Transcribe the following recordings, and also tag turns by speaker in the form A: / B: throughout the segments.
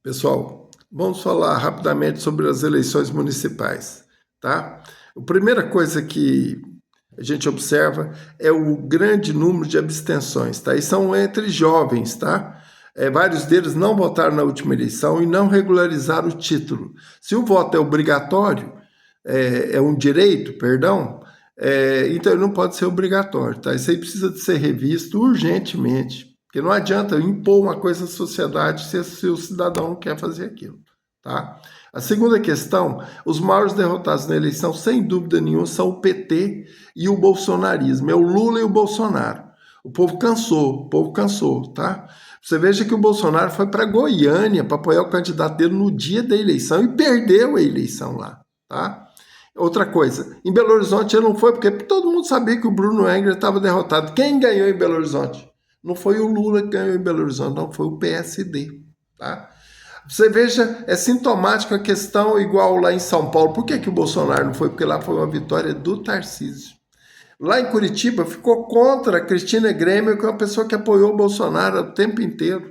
A: Pessoal, vamos falar rapidamente sobre as eleições municipais, tá? A primeira coisa que a gente observa é o grande número de abstenções, tá? E são entre jovens, tá? Vários deles não votaram na última eleição e não regularizaram o título. Se o voto é obrigatório, é um direito, perdão, então ele não pode ser obrigatório, tá? Isso aí precisa de ser revisto urgentemente. Porque não adianta impor uma coisa à sociedade se o cidadão não quer fazer aquilo, tá? A segunda questão, os maiores derrotados na eleição, sem dúvida nenhuma, são o PT e o bolsonarismo. É o Lula e o Bolsonaro. O povo cansou, tá? Você veja que o Bolsonaro foi para Goiânia para apoiar o candidato dele no dia da eleição e perdeu a eleição lá, tá? Outra coisa, em Belo Horizonte ele não foi porque todo mundo sabia que o Bruno Engler estava derrotado. Quem ganhou em Belo Horizonte? Não foi o Lula que ganhou em Belo Horizonte, não, foi o PSD, tá? Você veja, é sintomático a questão igual lá em São Paulo. Por que o Bolsonaro não foi? Porque lá foi uma vitória do Tarcísio. Lá em Curitiba ficou contra a Cristina Grêmio, que é uma pessoa que apoiou o Bolsonaro o tempo inteiro,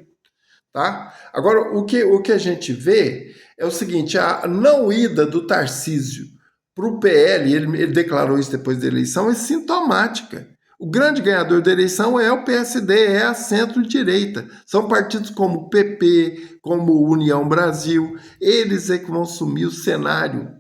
A: tá? Agora, o que a gente vê é o seguinte, a não ida do Tarcísio para o PL, ele declarou isso depois da eleição, é sintomática. O grande ganhador da eleição é o PSD, é a centro-direita. São partidos como o PP, como União Brasil, eles é que vão assumir o cenário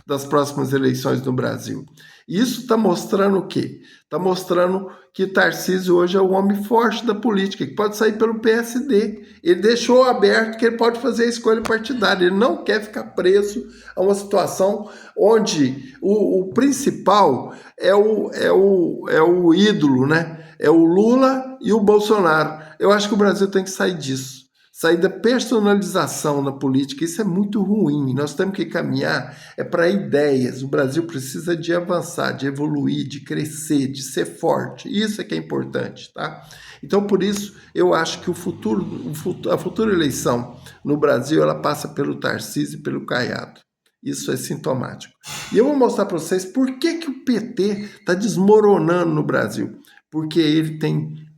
A: das próximas eleições no Brasil. Isso está mostrando o quê? Está mostrando que Tarcísio hoje é o homem forte da política, que pode sair pelo PSD. Ele deixou aberto que ele pode fazer a escolha partidária. Ele não quer ficar preso a uma situação onde o principal é o ídolo, né? É o Lula e o Bolsonaro. Eu acho que o Brasil tem que sair disso. Sair da personalização na política, isso é muito ruim. Nós temos que caminhar para ideias. O Brasil precisa de avançar, de evoluir, de crescer, de ser forte. Isso é que é importante, tá? Então, por isso, eu acho que a futura eleição no Brasil, ela passa pelo Tarcísio e pelo Caiado. Isso é sintomático. E eu vou mostrar para vocês por que o PT está desmoronando no Brasil. Porque ele tem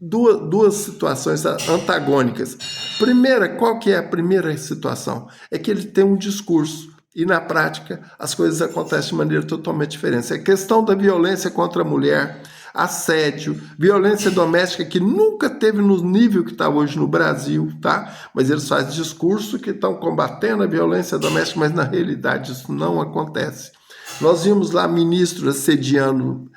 A: duas situações antagônicas. Primeira, qual que é a primeira situação? É que ele tem um discurso e na prática as coisas acontecem de maneira totalmente diferente. É a questão da violência contra a mulher, assédio, violência doméstica que nunca teve no nível que está hoje no Brasil, tá? Mas eles fazem discurso que estão combatendo a violência doméstica, mas na realidade isso não acontece. Nós vimos lá ministros assediando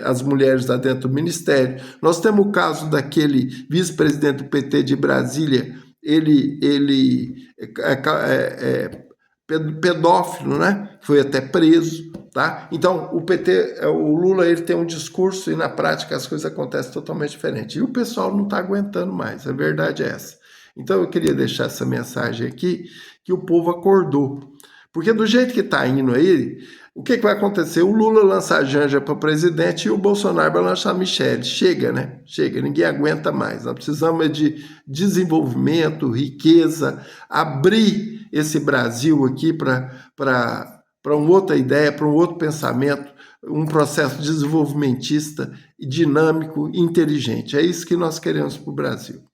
A: as mulheres lá dentro do ministério. Nós temos o caso daquele vice-presidente do PT de Brasília, ele pedófilo, né? Foi até preso, tá? Então, o PT, o Lula, ele tem um discurso e na prática as coisas acontecem totalmente diferente. E o pessoal não está aguentando mais, a verdade é essa. Então, eu queria deixar essa mensagem aqui, que o povo acordou. Porque do jeito que está indo aí, o que vai acontecer? O Lula lança a Janja para presidente e o Bolsonaro vai lançar a Michelle. Chega, né? Chega, ninguém aguenta mais. Nós precisamos de desenvolvimento, riqueza, abrir esse Brasil aqui para uma outra ideia, para um outro pensamento, um processo desenvolvimentista, dinâmico, inteligente. É isso que nós queremos para o Brasil.